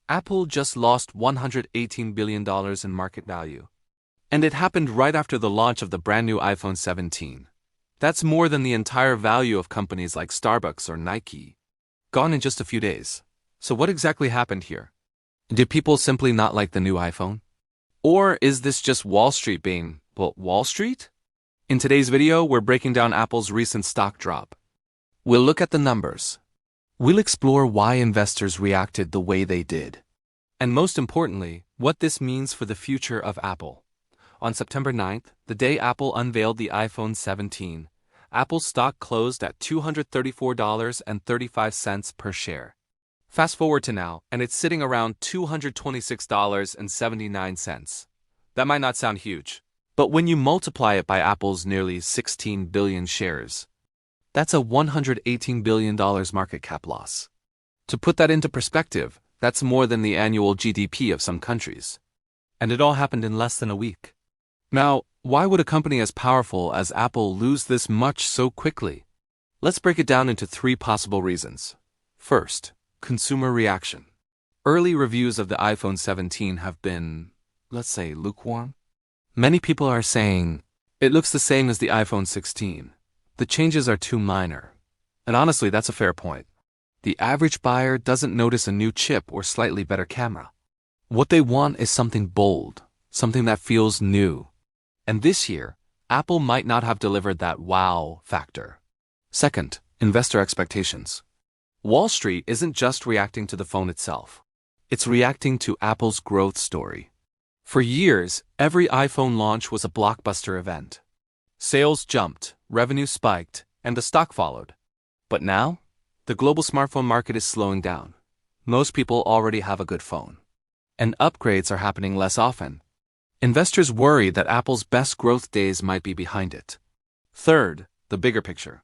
Apple just lost $118 billion in market value. And it happened right after the launch of the brand new iPhone 17. That's more than the entire value of companies like Starbucks or Nike. Gone in just a few days. So what exactly happened here? Did people simply not like the new iPhone? Or is this just Wall Street being, well, Wall Street? In today's video, we're breaking down Apple's recent stock drop. We'll look at the numbers. We'll explore why investors reacted the way they did. And most importantly, what this means for the future of Apple. On September 9th, the day Apple unveiled the iPhone 17, Apple's stock closed at $234.35 per share. Fast forward to now, and it's sitting around $226.79. That might not sound huge, but when you multiply it by Apple's nearly 16 billion shares, that's a $118 billion market cap loss. To put that into perspective, that's more than the annual GDP of some countries. And it all happened in less than a week. Now, why would a company as powerful as Apple lose this much so quickly? Let's break it down into three possible reasons. First, consumer reaction. Early reviews of the iPhone 17 have been, let's say, lukewarm. Many people are saying, it looks the same as the iPhone 16. The changes are too minor. And honestly, that's a fair point. The average buyer doesn't notice a new chip or slightly better camera. What they want is something bold, something that feels new. And this year, Apple might not have delivered that wow factor. Second, investor expectations. Wall Street isn't just reacting to the phone itself. It's reacting to Apple's growth story. For years, every iPhone launch was a blockbuster event. Sales jumped, revenue spiked, and the stock followed. But now, the global smartphone market is slowing down. Most people already have a good phone. And upgrades are happening less often. Investors worry that Apple's best growth days might be behind it. Third, the bigger picture.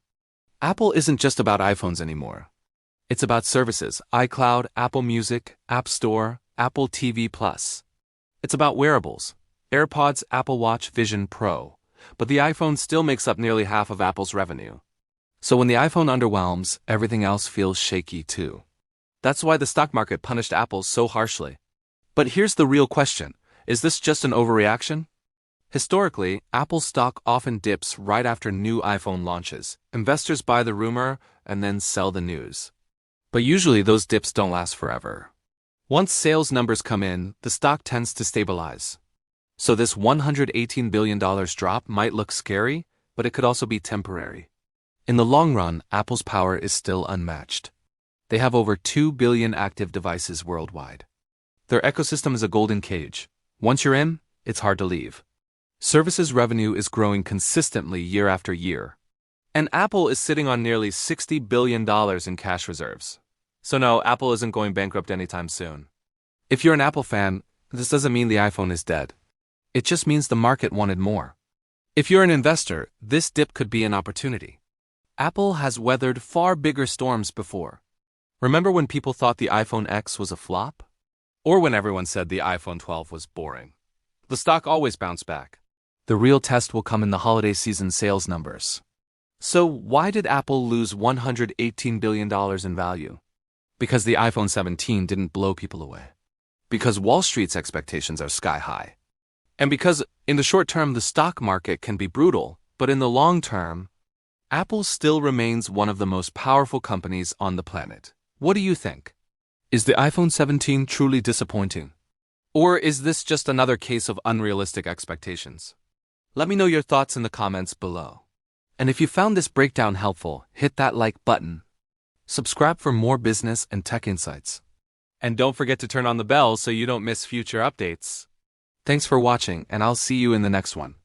Apple isn't just about iPhones anymore. It's about services, iCloud, Apple Music, App Store, Apple TV+. It's about wearables, AirPods, Apple Watch, Vision Pro. But the iPhone still makes up nearly half of Apple's revenue. So when the iPhone underwhelms, everything else feels shaky too. That's why the stock market punished Apple so harshly. But here's the real question. Is this just an overreaction? Historically, Apple's stock often dips right after new iPhone launches. Investors buy the rumor and then sell the news. But usually those dips don't last forever. Once sales numbers come in, the stock tends to stabilize. So this $118 billion drop might look scary, but it could also be temporary. In the long run, Apple's power is still unmatched. They have over 2 billion active devices worldwide. Their ecosystem is a golden cage. Once you're in, it's hard to leave. Services revenue is growing consistently year after year. And Apple is sitting on nearly $60 billion in cash reserves. So no, Apple isn't going bankrupt anytime soon. If you're an Apple fan, this doesn't mean the iPhone is dead. It just means the market wanted more. If you're an investor, this dip could be an opportunity. Apple has weathered far bigger storms before. Remember when people thought the iPhone X was a flop? Or when everyone said the iPhone 12 was boring? The stock always bounced back. The real test will come in the holiday season sales numbers. So why did Apple lose $118 billion in value? Because the iPhone 17 didn't blow people away. Because Wall Street's expectations are sky high. And because, in the short term, the stock market can be brutal, but in the long term, Apple still remains one of the most powerful companies on the planet. What do you think? Is the iPhone 17 truly disappointing? Or is this just another case of unrealistic expectations? Let me know your thoughts in the comments below. And if you found this breakdown helpful, hit that like button. Subscribe for more business and tech insights. And don't forget to turn on the bell so you don't miss future updates. Thanks for watching, and I'll see you in the next one.